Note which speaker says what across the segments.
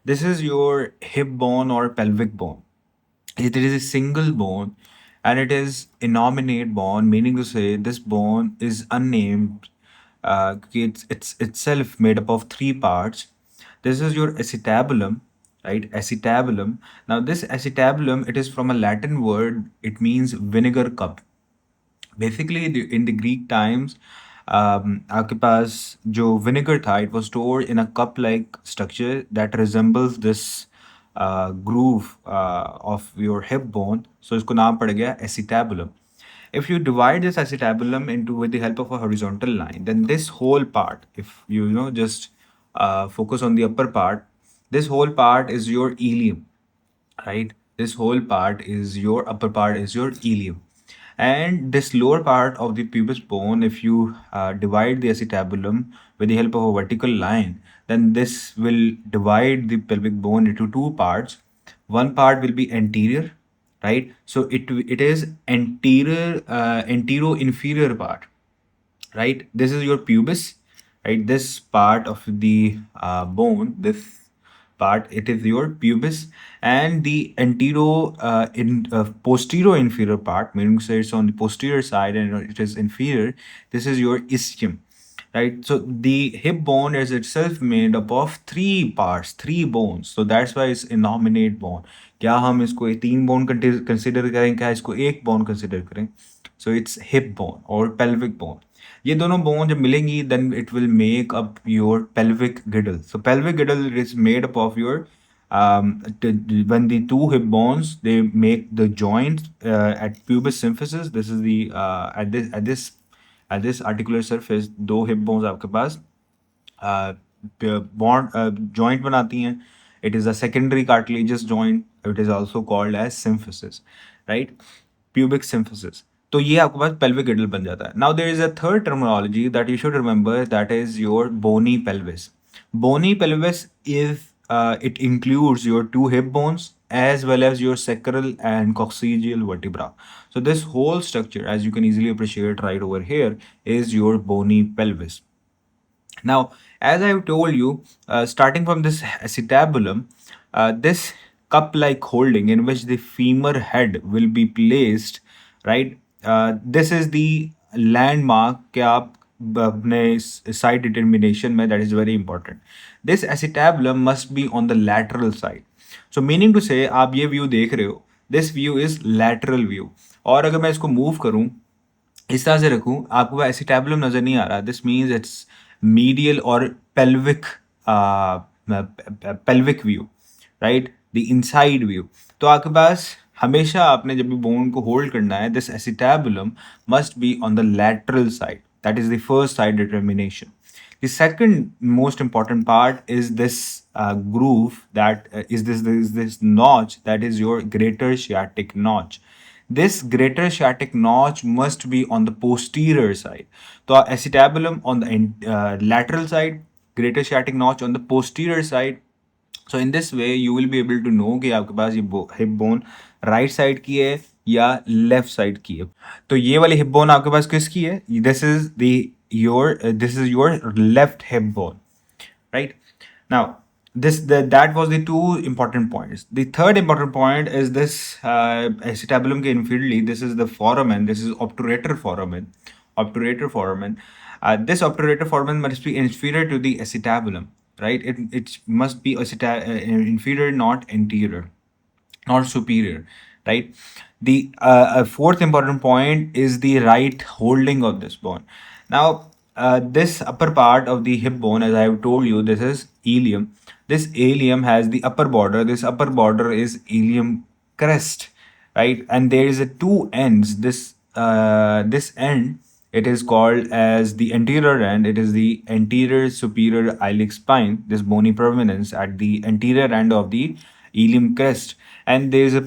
Speaker 1: This is your hip bone or pelvic bone. It is a single bone and it is innominate bone, meaning to say this bone is unnamed. It's itself made up of three parts. This is your acetabulum, right? Acetabulum. Now, this acetabulum, it is from a Latin word. It means vinegar cup. Basically in the Greek times, आपके पास जो vinegar था, it was stored in a cup-like structure that resembles this groove of your hip bone. So इसको नाम पड़ गया acetabulum. If you divide this acetabulum into with the help of a horizontal line, then this whole part, if you just focus on the upper part, this whole part is your ilium, right? This whole part is your upper part is your ilium. And this lower part of the pubis bone, if you divide the acetabulum with the help of a vertical line, then this will divide the pelvic bone into two parts. One part will be anterior, right? So it is anterior, antero-inferior part, right? This is your pubis, right? This part of the bone, this part, it is your pubis, and the posterior inferior part, meaning so it's on the posterior side and it is inferior. This is your ischium, right? So the hip bone is itself made up of three parts, three bones. So that's why it's innominate bone. क्या हम इसको तीन bone consider करें, क्या इसको एक bone consider करें? So it's hip bone or pelvic bone. ये दोनों बोन जब मिलेंगी then it will make up your pelvic girdle. So pelvic girdle is made up of your when the two hip bones they make the joint at pubis symphysis. This is the at this articular surface दो hip bones आपके पास bond joint बनाती हैं. It is a secondary cartilaginous joint. It is also called as symphysis, right? Pubic symphysis. तो ये आपके पास pelvic girdle बन जाता है. Now there is a third terminology that you should remember, that is your bony pelvis. Bony pelvis is it includes your two hip bones as well as your sacral and coccygeal vertebra. So this whole structure, as you can easily appreciate right over here, is your bony pelvis. Now, as I've told you, starting from this acetabulum, this cup-like holding in which the femur head will be placed, right? This is the landmark कि आप अपने side determination में, that is very important. This acetabulum must be on the lateral side. So meaning to say, आप ये view देख रहे हो, this view is lateral view. और अगर मैं इसको move करूँ, इस तरह से रखूं, आपको एसिटेबुलम नजर नहीं आ रहा. दिस मीन्स इट्स मीडियल और pelvic pelvic view, right? The inside view. तो आपके पास हमेशा आपने जब भी बोन को होल्ड करना है, this acetabulum must be on the lateral side. That is the first side determination. The second most important part is this groove, that is this notch, that is your greater sciatic notch. This greater sciatic notch must be on the posterior side. So acetabulum on the lateral side, greater sciatic notch on the posterior side. So in this way you will be able to know कि आपके पास ये hip bone right side की है या left side की है. तो ये वाली hip bone आपके पास किसकी है? This is your left hip bone, right? Now that was the two important points. The third important point is this acetabulum के inferiorly, this is the foramen. This is obturator foramen. This obturator foramen must be inferior to the acetabulum, right? It must be inferior, not anterior, not superior, right? The fourth important point is the right holding of this bone. Now, this upper part of the hip bone, as I have told you, this is ilium. This ilium has the upper border. This upper border is ilium crest, right? And there is a two ends. This end, it is called as the anterior end. It is the anterior superior iliac spine, this bony prominence at the anterior end of the ilium crest. And there is a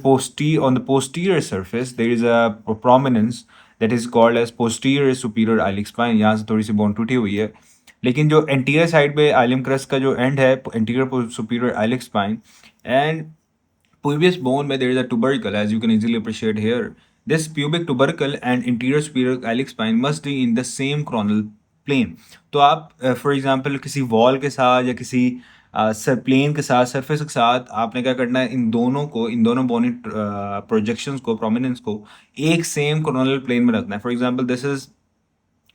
Speaker 1: on the posterior surface, there is a prominence that is called as posterior superior iliac spine. यहाँ से थोड़ी सी bone टूटी हुई है, लेकिन जो anterior side पे ileum crust का जो एंड है, anterior superior iliac spine and pubic bone में there is a tubercle, as you can easily appreciate here. This pubic tubercle and interior superior iliac spine must be in the same coronal plane. तो आप for example किसी wall के साथ या किसी sir plain के साथ सरफेस के साथ आपने क्या करना है, इन दोनों बोनी प्रोजेक्शंस को, प्रोमिनेंस को एक सेम कोरोनल प्लेन में रखना है. For example this is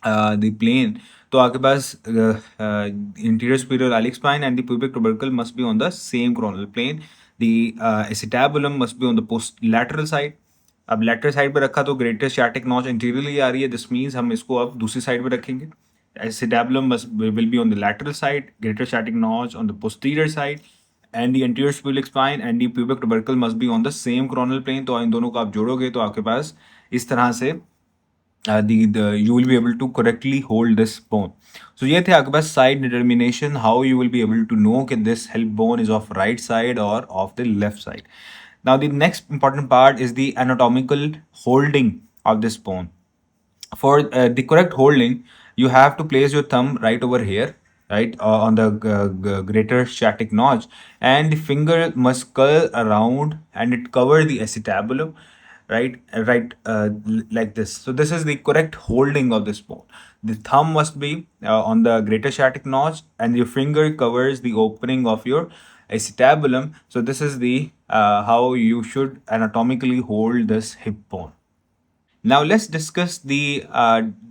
Speaker 1: the plane. तो आपके पास interior superior iliac spine and the pubic tubercle must be on the same coronal plane. The acetabulum must be on the post lateral side. अब lateral side पे रखा तो greater sciatic notch interiorly आ रही है. This means हम इसको अब दूसरी साइड पे रखेंगे. Acetabulum must will be on the lateral side, greater sciatic notch on the posterior side, and the anterior sphenic spine and the pubic tubercle must be on the same coronal plane. तो इन दोनों को आप जोड़ोगे तो आपके पास इस तरह से the you will be able to correctly hold this bone. So ये थे आपके पास side determination, how you will be able to know that this hip bone is of right side or of the left side. Now the next important part is the anatomical holding of this bone. For the correct holding, you have to place your thumb right over here, right, on the greater sciatic notch, and the finger must curl around and it cover the acetabulum, like this. So this is the correct holding of this bone. The thumb must be on the greater sciatic notch, and your finger covers the opening of your acetabulum. So this is the how you should anatomically hold this hip bone. Now let's discuss the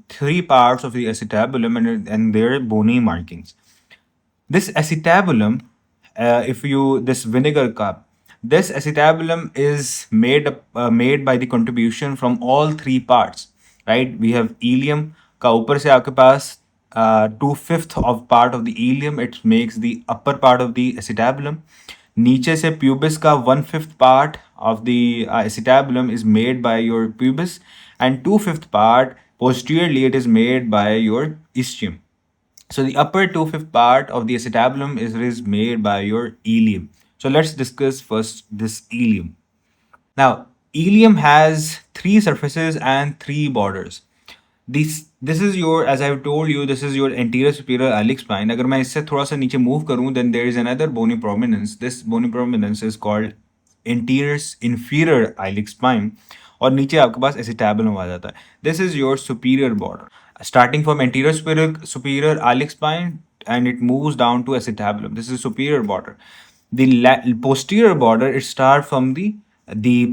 Speaker 1: three parts of the acetabulum and their bony markings. This acetabulum, if you this vinegar cup, this acetabulum is made by the contribution from all three parts, right? We have ilium का ऊपर से आपके पास 2/5 of part of the ilium, it makes the upper part of the acetabulum. नीचे से pubis का 1/5 part of the acetabulum is made by your pubis, and 2/5 part posteriorly it is made by your ischium. So the upper 2/5 part of the acetabulum is made by your ilium. So let's discuss first this ilium. Now, ilium has three surfaces and three borders. This is your, as I've told you, this is your anterior superior iliac spine. अगर मैं इससे थोड़ा सा नीचे move करूँ, then there is another bony prominence. This bony prominence is called anterior inferior iliac spine. और नीचे आपके पास acetabulum आ जाता है. This is your superior border, starting from anterior superior iliac spine, and it moves down to acetabulum. This is superior border. The posterior border, it starts from the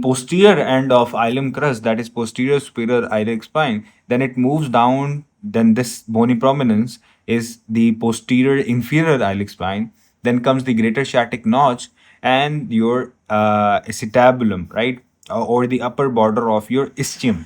Speaker 1: posterior end of ilium crus, that is posterior superior iliac spine. Then it moves down. Then this bony prominence is the posterior inferior iliac spine. Then comes the greater sciatic notch and your acetabulum, right, or the upper border of your ischium.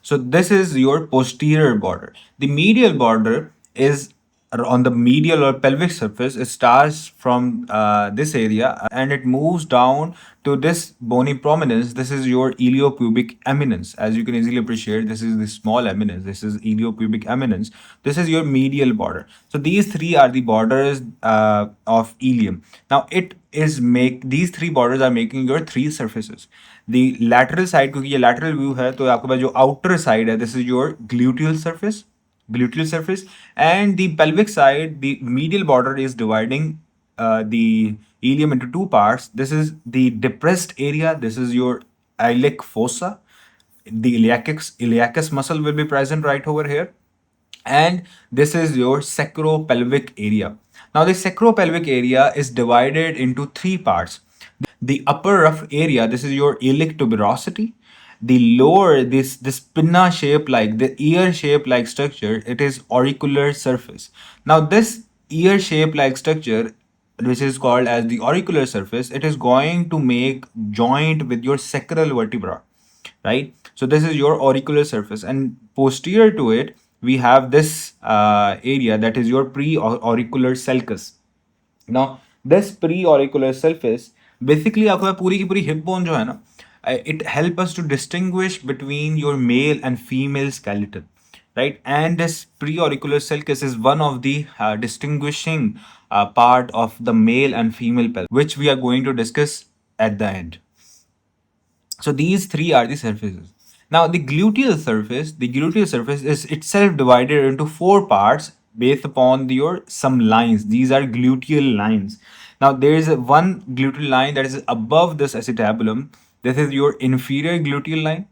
Speaker 1: So this is your posterior border. The medial border is on the medial or pelvic surface. It starts from this area and it moves down to this bony prominence. This is your iliopubic eminence. As you can easily appreciate, this is the small eminence. This is iliopubic eminence. This is your medial border. So these three are the borders of ilium. Now it is make these three borders are making your three surfaces. The lateral side, क्योंकि ये lateral view है तो आपके पास जो outer side है, this is your gluteal surface, and the pelvic side, the medial border is dividing the ilium into two parts. This is the depressed area. This is your iliac fossa. The iliacus muscle will be present right over here, and this is your sacropelvic area. Now the sacropelvic area is divided into three parts. The upper rough area, this is your iliac tuberosity. The lower, this pinna shape like the ear shape like structure, it is auricular surface. Now this ear shape like structure, which is called as the auricular surface, it is going to make joint with your sacral vertebra, right? So this is your auricular surface, and posterior to it we have this area, that is your pre-auricular sulcus. Now this pre-auricular surface, basically आपका पूरी की पूरी hip bone जो है ना, it help us to distinguish between your male and female skeleton, right? And this pre-auricular sulcus is one of the distinguishing part of the male and female pelvis, which we are going to discuss at the end. So these three are the surfaces. Now the gluteal surface is itself divided into four parts based upon your some lines. These are gluteal lines. Now there is one gluteal line that is above this acetabulum. This is your inferior gluteal line,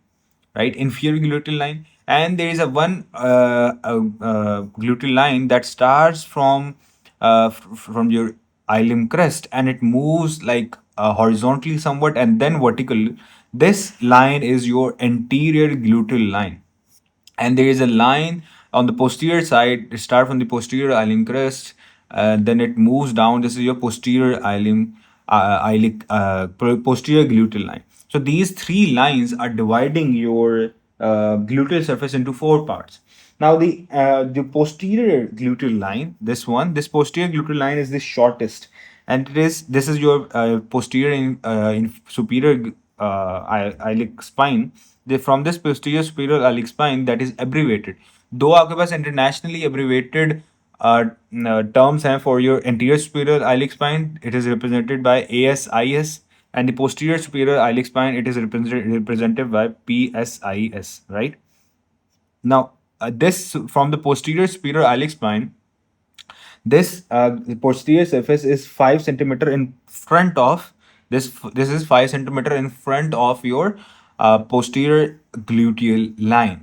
Speaker 1: right? Inferior gluteal line, and there is a one gluteal line that starts from your ileum crest, and it moves like horizontally somewhat and then vertically. This line is your anterior gluteal line, and there is a line on the posterior side. Start from the posterior ileum crest, then it moves down. This is your posterior posterior gluteal line. So these three lines are dividing your gluteal surface into four parts. Now the posterior gluteal line, this posterior gluteal line is the shortest, and this is your posterior in superior iliac spine. From this posterior superior iliac spine that is abbreviated. दो आपके पास internationally abbreviated terms हैं for your anterior superior iliac spine. It is represented by ASIS, and the posterior superior iliac spine, it is represented by PSIS, right? Now, this from the posterior superior iliac spine, this posterior surface is 5 centimeter in front of this. This is 5 centimeter in front of your posterior gluteal line.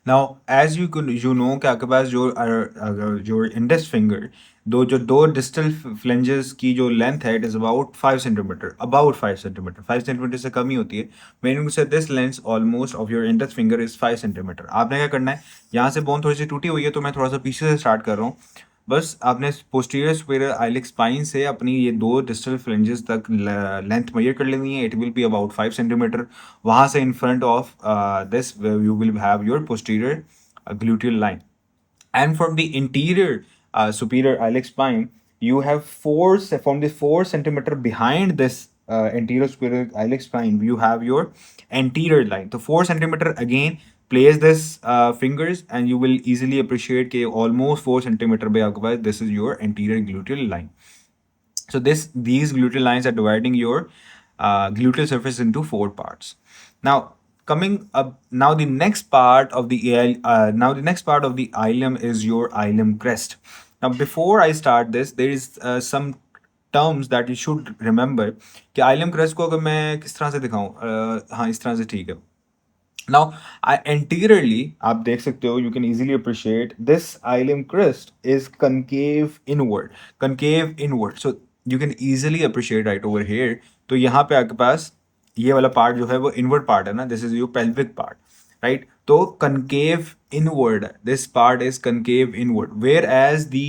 Speaker 1: Now, as you know कि आपके पास जो index finger दो distal flanges की जो length है, it is about 5 centimetre, about 5 centimetre, 5 centimetre से कम ही होती है। मीनिंग से this length almost of your index finger is 5 centimetre. आपने क्या करना है, यहाँ से बोन थोड़ी सी टूटी हुई है तो मैं थोड़ा सा पीछे से स्टार्ट कर रहा हूँ। बस आपने पोस्टीरियर सुपीरियर आइलिक स्पाइन से अपनी ये दो डिस्टल फ्लेंजेस तक लेंथ मेजर कर लेनी है। It will be about 5 centimetre. वहाँ से in front of this you will have your posterior gluteal line. And from the interior superior iliac spine, you have from the 4 centimeter behind this anterior superior iliac spine, you have your anterior line. So 4 centimeter again, place this fingers and you will easily appreciate कि almost 4 centimeter पे आपके पास this is your anterior gluteal line. So these gluteal lines are dividing your gluteal surface into four parts. Now coming up, now the next part of the ileum is your ileum crest. Now before I start this, there is some terms that you should remember कि ileum crest को अगर मैं किस तरह से दिखाऊं, हाँ इस तरह से ठीक है। Now, anteriorly, आप देख सकते हो, you can easily appreciate this ileum crest is concave inward. Concave inward. So, you can easily appreciate right over here. तो यहाँ पे आपके पास ये वाला पार्ट जो है वो इनवर्ड पार्ट है ना, this is your pelvic part, right? तो concave inward, this part is concave inward, whereas the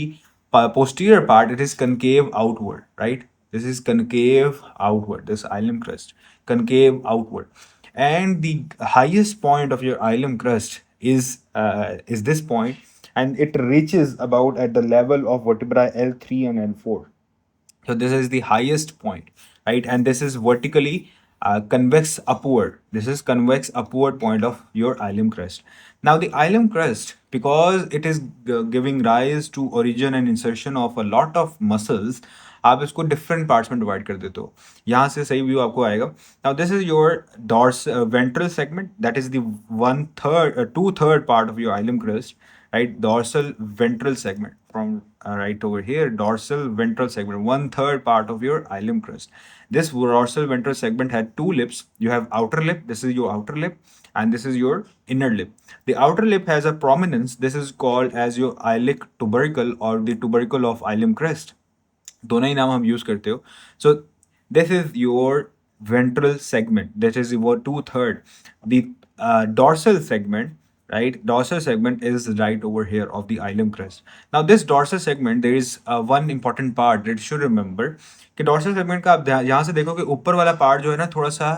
Speaker 1: posterior part, it is concave outward, right? This is concave outward, this ileum crest, concave outward. And the highest point of your ileum crest is this point, and it reaches about at the level of vertebrae L3 and L4. So this is the highest point, right? And this is vertically convex upward. This is convex upward point of your ileum crest. Now the ileum crest, because it is giving rise to origin and insertion of a lot of muscles, आप इसको different parts में divide कर देते हो। यहाँ से सही view आपको आएगा। Now this is your dorsal ventral segment, that is the 2/3 part of your ileum crest, right? Dorsal ventral segment from right over here, dorsal ventral segment, 1/3 part of your ileum crest. This dorsal ventral segment had two lips. You have outer lip, this is your outer lip, and this is your inner lip. The outer lip has a prominence. This is called as your iliac tubercle or the tubercle of ileum crest. दोनों ही नाम हम use करते हो। So this is your ventral segment, that is your 2/3. The dorsal segment, right? Dorsal segment is right over here of the ileum crest. Now this dorsal segment, there is one important part that you should remember कि dorsal segment का आप यहाँ से देखो कि ऊपर वाला part जो है ना थोड़ा सा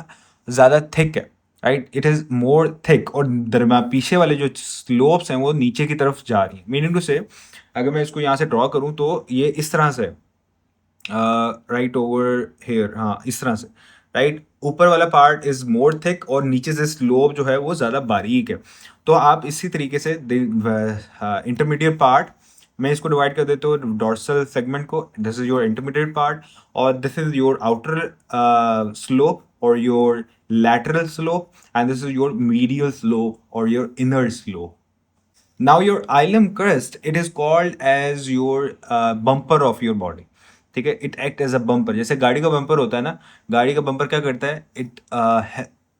Speaker 1: ज़्यादा थिक है, right? It is more thick, और दरम्यान पीछे वाले जो स्लोप्स हैं वो नीचे की तरफ जा रही हैं। मीनिंग टू से अगर मैं इसको यहाँ से ड्रॉ करूँ तो ये इस तरह से राइट ओवर हेयर, हाँ इस तरह से, राइट? ऊपर वाला पार्ट इज मोर थिक और नीचे से स्लोप जो है वो ज़्यादा बारीक है। तो आप इसी तरीके से इंटरमीडिएट पार्ट मैं इसको डिवाइड कर देता हूँ डॉर्सल सेगमेंट को, this is your intermediate part, और this is your outer slope और your lateral slope, and this is your medial slope or your inner slope. Now your ileum crest, it is called as your bumper of your body. ठीक है, it act as a bumper. जैसे गाड़ी का bumper होता है ना, गाड़ी का बम्पर क्या करता है, इट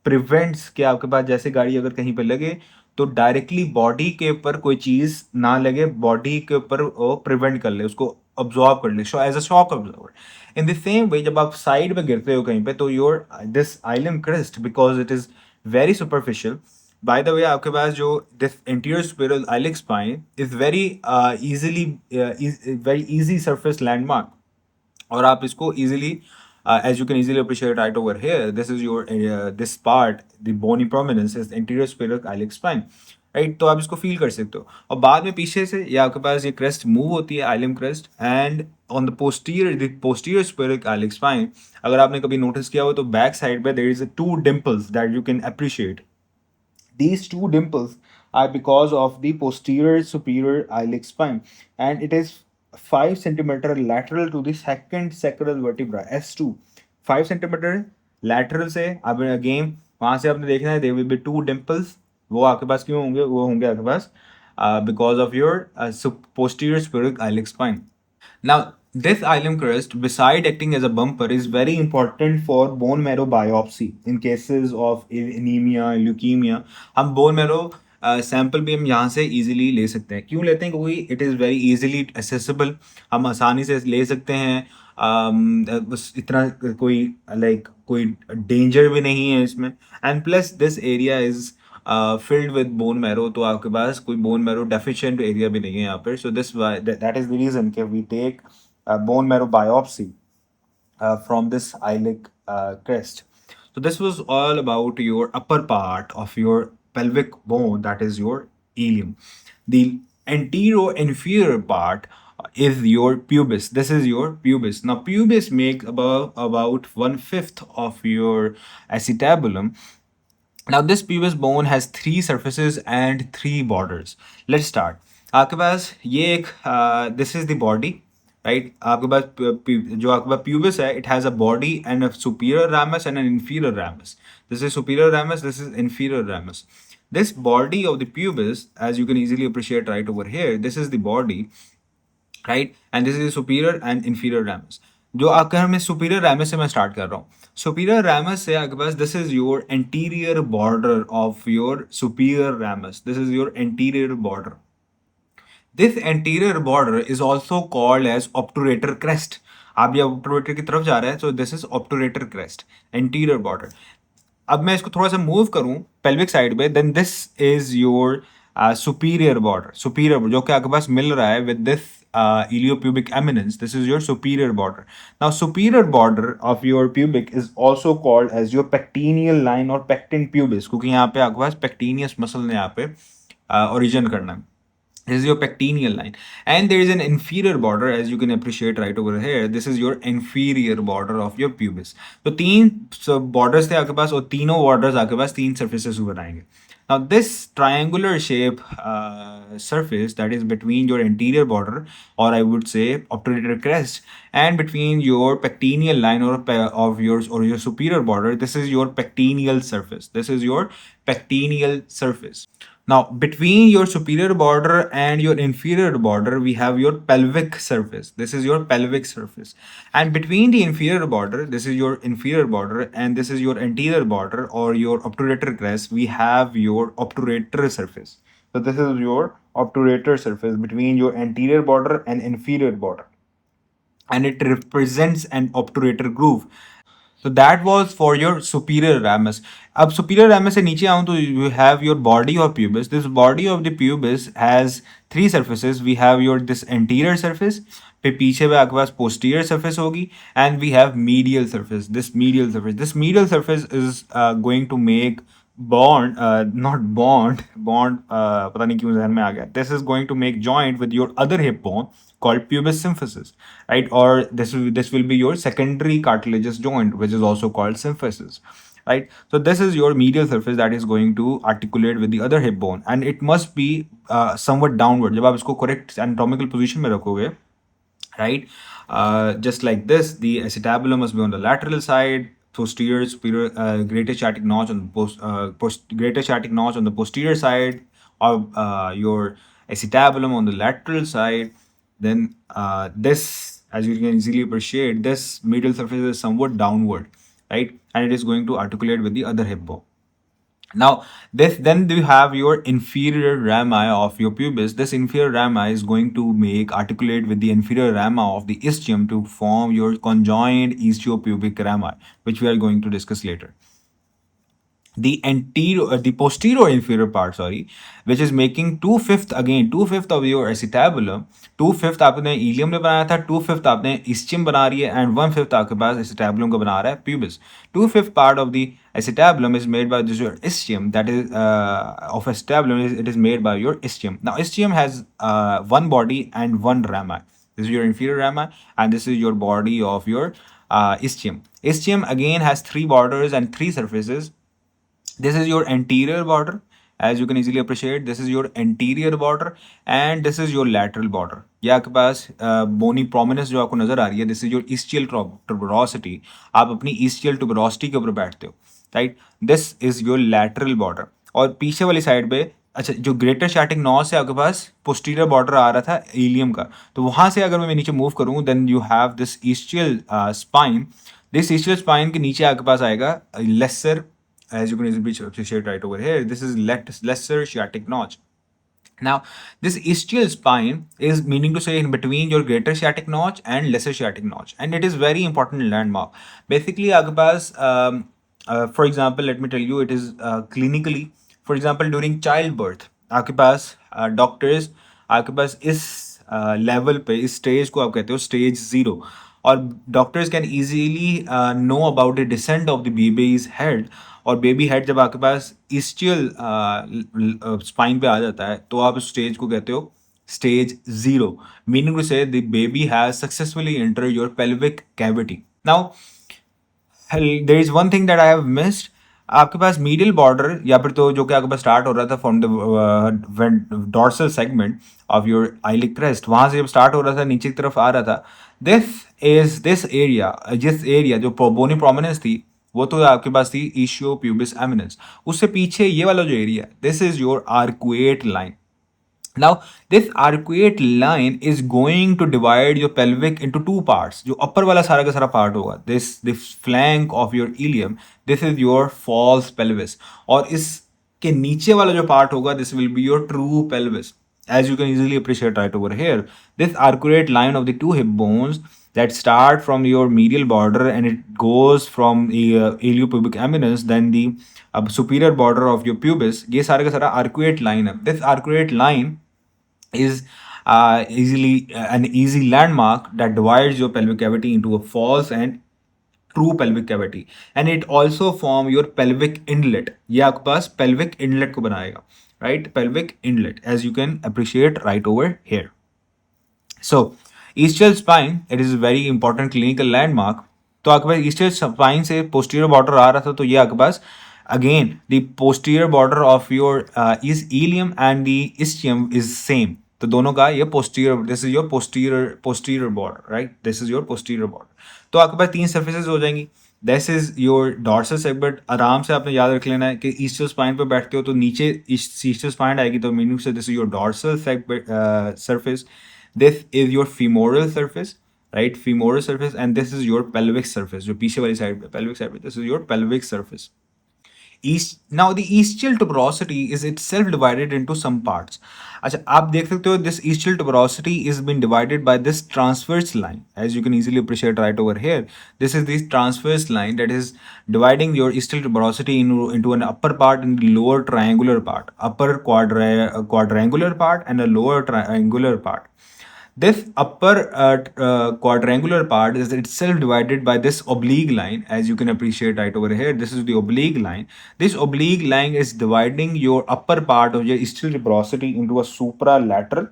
Speaker 1: प्रिवेंट्स कि आपके पास जैसे गाड़ी अगर कहीं पे लगे तो डायरेक्टली बॉडी के ऊपर कोई चीज़ ना लगे, बॉडी के ऊपर वो प्रिवेंट कर ले, उसको ऑब्जॉर्व कर ले, as a shock absorber. In the same way जब आप साइड में गिरते हो कहीं पे, तो your this ilium crest, because it is very superficial, by the way आपके पास जो this anterior superior iliac spine is very easily very easy surface landmark, और आप इसको easily as you can easily appreciate right over here, this is your this part, the bony prominence is anterior spherical spine, right. तो आप इसको feel कर सकते हो, और बाद में पीछे से ये आपके पास ये क्रेस्ट मूव होती है, ilium crest, and on the posterior superior spine, अगर आपने कभी नोटिस किया हो तो बैक साइड पे there is two dimples that you can appreciate. These two dimples are because of the posterior superior iliac spine, and it is 5 centimeter lateral to the second sacral vertebra S2, 5 centimeter lateral से। अब again वहां से आपने देखना है there will be two dimples, वो आपके पास क्यों होंगे, वो होंगे आपके पास because of your posterior superior iliac spine. Now, this ileum crest, beside acting as a bumper, is very important for bone marrow biopsy in cases of anemia, leukemia. हम bone marrow sample भी हम यहाँ से easily ले सकते हैं। क्यों लेते हैं? क्योंकि it is very easily accessible, हम आसानी से ले सकते हैं। बस इतना कोई कोई डेंजर भी नहीं है इसमें, and plus this area is filled with bone marrow, तो आपके पास कोई बोन मैरो डेफिशिएंट एरिया भी नहीं है यहाँ पर। So this that is the reason कि we take bone marrow biopsy from this iliac crest. So this was all about your upper part of your pelvic bone, that is your ilium. The anterior inferior part is your pubis. This is your pubis. Now pubis makes about 1/5 of your acetabulum. Now this pubis bone has three surfaces and three borders. Let's start. आपके पास ये एक this is the body, right? आपके पास जो आपके पास pubis है, it has a body and a superior ramus and an inferior ramus. This is superior ramus, this is inferior ramus. This body of the pubis, as you can easily appreciate right over here, this is the body, right, and this is superior and inferior ramus. जो अगर मैं superior ramus से मैं start कर रहा हूँ, superior ramus से आपके पास this is your anterior border of your superior ramus, this is your anterior border. This anterior border is also called as obturator crest. आप जब ऑब्टुरेटर की तरफ जा रहे हैं, तो this is obturator crest, anterior border. अब मैं इसको थोड़ा सा मूव करूं पेल्विक साइड पे, then this is your superior border, superior जो कि आपके पास मिल रहा है with this iliopubic eminence. This is your superior border. Now superior border of your pubic is also called as your pectineal line or pecten pubis, क्योंकि यहाँ पे आपके पास pectineus muscle ने यहाँ पे origin करना है। This is your pectineal line, and there is an inferior border, as you can appreciate right over here. This is your inferior border of your pubis. तो तीन borders थे आपके पास, और तीनों borders आपके पास तीन surfaces बनाएंगे। Now this triangular shape surface that is between your anterior border, or I would say obturator crest, and between your pectineal line of yours or your superior border, this is your pectineal surface. This is your pectineal surface. Now, between your superior border and your inferior border, we have your pelvic surface. This is your pelvic surface. And between the inferior border, this is your inferior border, and this is your anterior border or your obturator crest, we have your obturator surface. So, this is your obturator surface between your anterior border and inferior border. And it represents an obturator groove. So that was for your superior ramus. अब superior ramus से नीचे आऊँ तो you have your body of pubis. This body of the pubis has three surfaces. We have your this anterior surface, फिर पीछे पे आपके पास posterior surface होगी, and we have medial surface. This medial surface is going to make not bond, पता नहीं क्यों जहन में आ गया. This is going to make joint with your other hip bone called pubis symphysis, right? Or this will be your secondary cartilaginous joint, which is also called symphysis, right? So this is your medial surface that is going to articulate with the other hip bone, and it must be somewhat downward. जब आप इसको correct anatomical position में रखोगे, right? Just like this, the acetabulum must be on the lateral side, posterior, superior, greater sciatic notch on the greater sciatic notch on the posterior side, or your acetabulum on the lateral side. Then this, as you can easily appreciate, this medial surface is somewhat downward, right? And it is going to articulate with the other hip bone. Now, this then you have your inferior rami of your pubis. This inferior rami is going to make articulate with the inferior rami of the ischium to form your conjoined istiopubic rami, which we are going to discuss later. The posterior inferior part, sorry, which is making two fifth of your acetabulum. Two-fifth आपने ilium ने बनाया था, two-fifth आपने ischium बना रही है, and one-fifth आपके पास acetabulum का बना रहा है pubis. Two-fifth part of the acetabulum is made by this your ischium, that is of acetabulum it is made by your ischium. Now ischium has one body and one rami. This is your inferior rami, and this is your body of your ischium. Ischium again has three borders and three surfaces. This is your anterior border, as you can easily appreciate. This is your anterior border and this is your lateral border. ये आपके पास bony prominence जो आपको नजर आ रही है, this is your ischial tuberosity. आप अपनी ischial tuberosity के ऊपर बैठते हो, right? This is your lateral border. और पीछे वाली साइड पे अच्छा जो ग्रेटर स्टैटिक नॉच से आपके पास पोस्टीरियर बॉर्डर आ रहा था इलियम का, तो वहां से अगर मैं नीचे मूव करूं then you have this ischial spine. This ischial spine के नीचे आपके पास आएगा lesser, as you can easily appreciate right over here, this is lesser sciatic notch. Now, this ischial spine is meaning to say in between your greater sciatic notch and lesser sciatic notch, and it is very important landmark. Basically, आपके पास, for example, let me tell you, it is clinically, for example, during childbirth, आपके पास doctors आपके पास इस level पे इस stage को आप कहते हो स्टेज 0, और doctors can easily know about the descent of the babies head. और बेबी हेड जब आपके पास ईस्टियल स्पाइन पे आ जाता है तो आप उस स्टेज को कहते हो stage 0, meaning to say the baby has successfully enter your pelvic cavity. Now there is one thing that I have missed. आपके पास मीडियल बॉर्डर या फिर तो जो कि आपके पास स्टार्ट हो रहा था from the dorsal segment of your iliac crest, वहां से जब स्टार्ट हो रहा था नीचे की तरफ आ रहा था. दिस एरिया, जिस एरिया जो बोनी प्रोमिनेंस थी वो तो आपके पास थी इशियो प्यूबिस एमिनेंस. उससे पीछे ये वाला जो एरिया है, this is your arcuate line. Now, this arcuate line is going to divide your pelvic into two parts. जो upper वाला सारा का सारा part होगा, this flank of your ilium, this is your false pelvis. और इसके नीचे वाला जो part होगा, this will be your true pelvis. As you can easily appreciate right over here, this arcuate line of the two hip bones that start from your medial border and it goes from the iliopubic eminence, then the superior border of your pubis. ये सारा का सारा arcuate line है. This arcuate line is an easy landmark that divides your pelvic cavity into a false and true pelvic cavity, and it also form your pelvic inlet. ये आपके पास pelvic inlet को बनाएगा, right? Pelvic inlet, as you can appreciate right over here. So ischial spine, it is a very important clinical landmark. तो आपके पास ischial spine से posterior border आ रहा था, तो ये आपके पास again the posterior border of your is ilium and the ischium is same. तो दोनों का ये posterior, this is your posterior border, right? This is your posterior border. तो आपके पास तीन surfaces हो जाएंगी. This is your dorsal segment. आराम से आपने याद रख लेना है कि ischial spine पे बैठते हो तो नीचे ischial spine आएगी, तो मीनिंग से this is your dorsal surface. This is your femoral surface, right? Femoral surface, and this is your pelvic surface. जो पीछे वाली साइड पे pelvic side पे, this is your pelvic surface. Now the ischial tuberosity is itself divided into some parts. अच्छा आप देख सकते हो this ischial tuberosity is been divided by this transverse line, as you can easily appreciate right over here. This is this transverse line that is dividing your ischial tuberosity into an upper part and lower triangular part, upper quadrangular part and a lower triangular part. This upper quadrangular part is itself divided by this oblique line, as you can appreciate right over here. This is the oblique line. This oblique line is dividing your upper part of your ischial tuberosity into a supralateral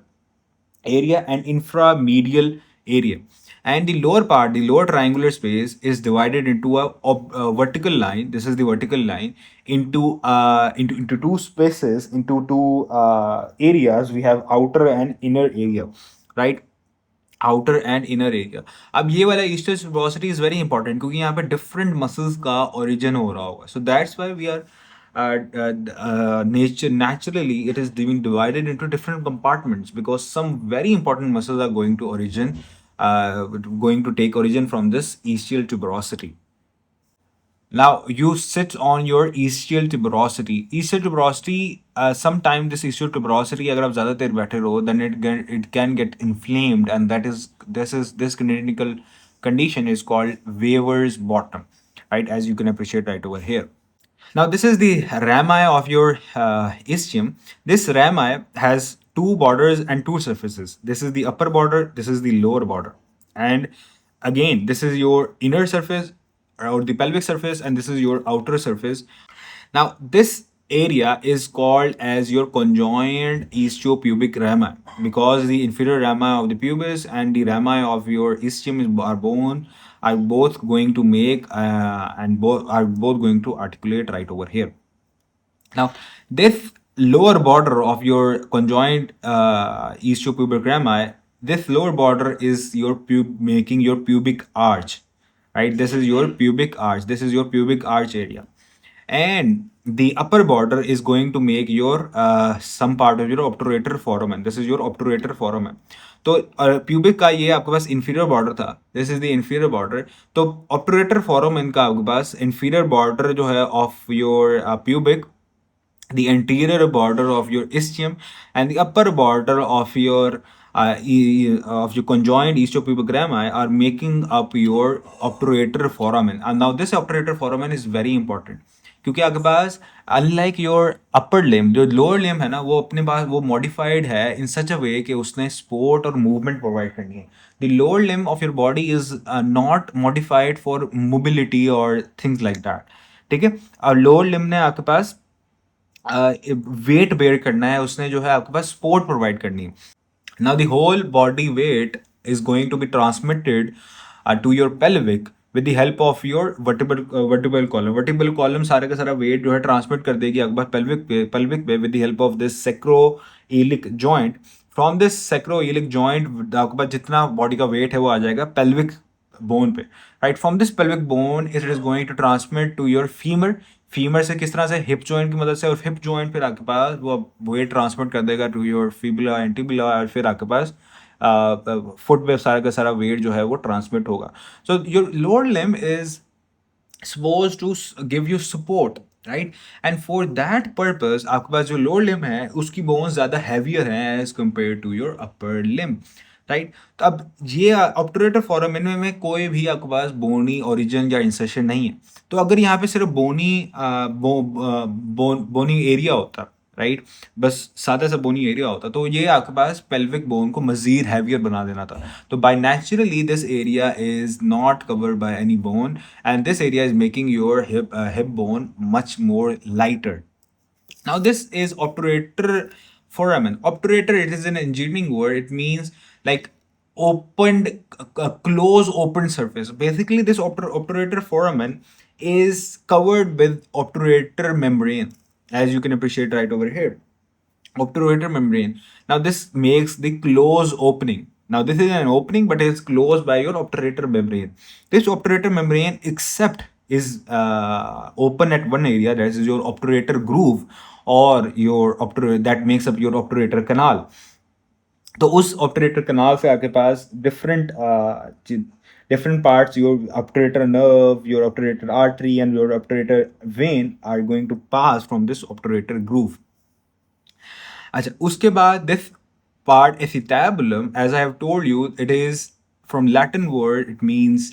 Speaker 1: area and inframedial area. And the lower part, the lower triangular space, is divided into a vertical line. This is the vertical line into two spaces, into two areas. We have outer and inner area, right? Outer and inner area. अब ये वाला eastern tuberosity is very important क्योंकि यहाँ पे different muscles का origin हो रहा होगा. So that's why we are naturally it is being divided into different compartments because some very important muscles are going to take origin from this ischial tuberosity. Now you sit on your ischial tuberosity. Ischial tuberosity, sometime this ischial tuberosity अगर आप ज़्यादा देर बैठे रहो, then it can get inflamed, and this clinical condition is called Weaver's bottom, right? As you can appreciate right over here. Now, this is the rami of your ischium. This rami has two borders and two surfaces. This is the upper border, this is the lower border. And again, this is your inner surface or the pelvic surface, and this is your outer surface. Now, this area is called as your conjoined istiopubic rami because the inferior rami of the pubis and the rami of your ischium are both going to make and both are both going to articulate right over here. Now, this lower border of your conjoined istiopubic rami, this lower border is your making your pubic arch, right? This is your pubic arch. This is your pubic arch area, and the upper border is going to make your some part of your obturator foramen. This is your obturator foramen. तो pubic का ये आपके पास inferior border था. This is the inferior border. तो obturator foramen का आपके पास inferior border जो है of your pubic, the anterior border of your ischium, and the upper border of your of your conjoined istiopubic rami are making up your obturator foramen. And now this obturator foramen is very important क्योंकि आपके पास unlike your upper लिम, जो lower limb है ना, वो अपने पास वो modified है इन सच अ वे कि उसने सपोर्ट और मूवमेंट प्रोवाइड करनी है. The lower limb of your body is not modified for mobility और थिंग्स लाइक दैट. ठीक है. और लोअर लिम ने आपके पास वेट बेयर करना है, उसने जो है आपके पास सपोर्ट प्रोवाइड करनी है. Now the whole body weight is going to be transmitted to your pelvic with the help of your vertebral column. Vertebral column सारे का सारा वेट जो है ट्रांसमिट कर देगी आपके पास pelvic पे with the help of this sacroiliac joint. From this sacroiliac joint आपके पास जितना बॉडी का वेट है वो आ जाएगा pelvic bone पे, right? From this pelvic bone it is going to transmit to your femur. Femur से किस तरह से हिप जॉइंट की मदद से, और हिप जॉइंट फिर आपके पास वो वेट ट्रांसमिट कर देगा टू योर फिबुला एंटिबुला, और फिर आपके पास फुट पे सारा का सारा वेट जो है वो ट्रांसमिट होगा. So your lower limb is supposed to give you support, right? And for that purpose आपके पास जो लोअर लिम्ब है उसकी बोन्स ज़्यादा हैवियर हैं as compare to your upper limb, right? तो अब ये ऑब्टुरेटर फोरामेन में कोई भी आपके पास बोनी ओरिजिन या इंसर्शन नहीं है. तो अगर यहाँ पे सिर्फ बोनी एरिया होता, राइट, बस सादा सा बोनी एरिया होता, तो ये आपके पास पेल्विक बोन को मजीद हैवियर बना देना था. तो by naturally this area is not covered by any bone, and this area is making your hip bone much more lighter. Now this is obturator foramen. Obturator, it is an engineering word. It means like opened, a close open surface. Basically, this obturator foramen is covered with obturator membrane, as you can appreciate right over here. Obturator membrane. Now this makes the close opening. Now this is an opening, but it is closed by your obturator membrane. This obturator membrane, except is open at one area, that is your obturator groove, or your obturator that makes up your obturator canal. तो उस obturator canal से आपके पास different parts, your obturator nerve, your obturator artery, and your obturator vein are going to pass from this obturator groove. अच्छा, उसके बाद this part acetabulum, as I have told you, it is from Latin word, it means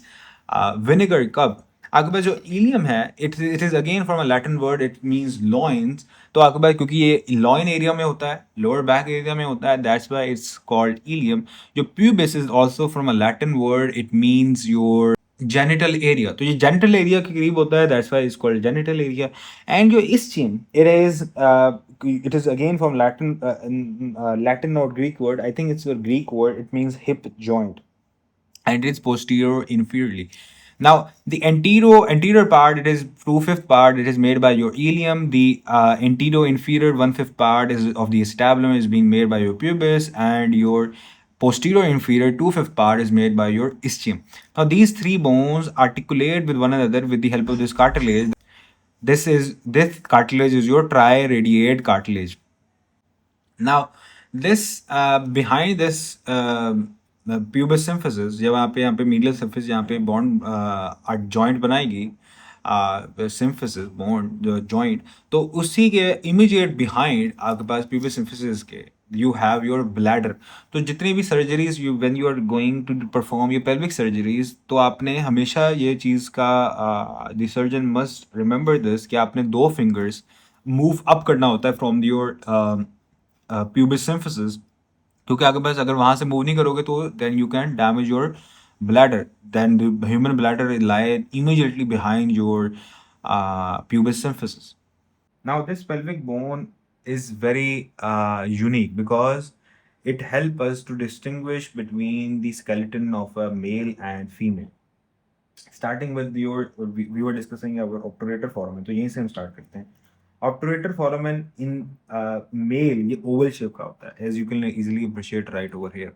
Speaker 1: vinegar cup. आपके पास जो ilium है, it is again from a Latin word, it means loins. तो आपके पास क्योंकि ये loin area में होता है, lower back area में होता है, that's why it's called ilium. जो pubis is also from a Latin word, it means your genital area. तो ये genital area के करीब होता है, that's why it's called genital area. And your ischium, it is again from Latin or Greek word. I think it's a Greek word. It means hip joint, and it's posterior inferiorly. Now the anterior part, it is 2/5 part. It is made by your ilium. The anterior inferior 1/5 part is of the acetabulum is being made by your pubis, and your posterior inferior 2/5 part is made by your ischium. Now these three bones articulate with one another with the help of this cartilage. This cartilage is your triradiate cartilage. Now this behind this pubis symphysis, जब यहाँ पे medial surface यहाँ पे bond joint बनाएगी, symphysis bone joint, तो उसी के immediate behind आपके पास प्यूबिक सिम्फिसिस के यू हैव योर ब्लैडर। तो जितनी भी surgeries you when you are going to perform your pelvic surgeries, तो आपने हमेशा ये चीज़ का the surgeon must remember this कि आपने दो फिंगर्स मूव अप करना होता है फ्रॉम योर प्यूबिक सिम्फिसिस, क्योंकि आपके पास अगर वहां से मूव नहीं करोगे तो then you can damage your bladder. Then the human bladder lie immediately behind your pubis symphysis. Now, this pelvic bone is very unique because it helps us to distinguish between the skeleton of a male and female. Starting with your, we were discussing our obturator foramen, तो यहीं से हम start करते हैं. Obturator foramen in male ये oval shape का होता है, as you can easily appreciate right over here.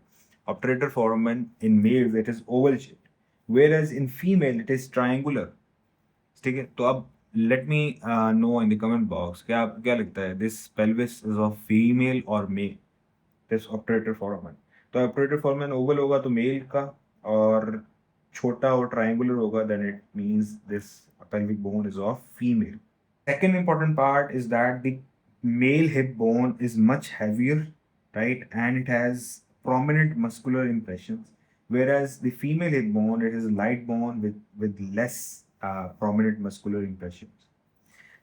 Speaker 1: Obturator foramen in males it is oval shaped, whereas in female it is triangular. ठीक है, तो अब let me know in the comment box क्या आपको क्या लगता है, this pelvis is of female or male, this obturator foramen. तो obturator foramen oval होगा तो male का, और छोटा और triangular होगा then it means this pelvic bone is of female. Second important part is that the male hip bone is much heavier, right? And it has prominent muscular impressions, whereas the female hip bone it is light bone with less prominent muscular impressions.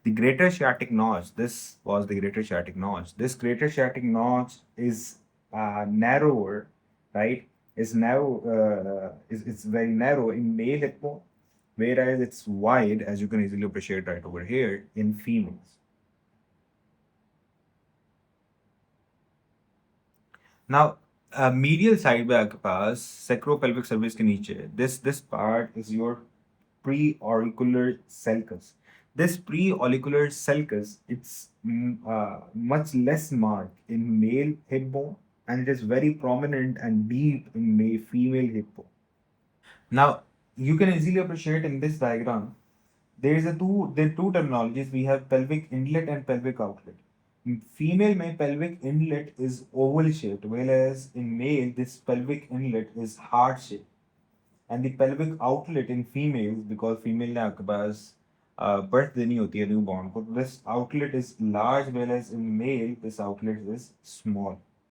Speaker 1: The greater sciatic notch. This was the greater sciatic notch. This greater sciatic notch is narrower, right? Is narrow. Is it's very narrow in male hip bone, whereas it's wide, as you can easily appreciate right over here, in females. Now, medial side में आपके पास sacropelvic cervix के नीचे, this part is your preauricular sulcus. This preauricular sulcus it's much less marked in male hip bone, and it is very prominent and deep in female hip bone. Now, you can easily appreciate in this diagram, there are two terminologies. We have pelvic inlet and pelvic outlet. In female में pelvic inlet is oval shaped, whereas in male this pelvic inlet is heart shaped. And the pelvic outlet in females, because female ने आपके पास birth देनी होती है newborn को, this outlet is large, whereas in male this outlet is small.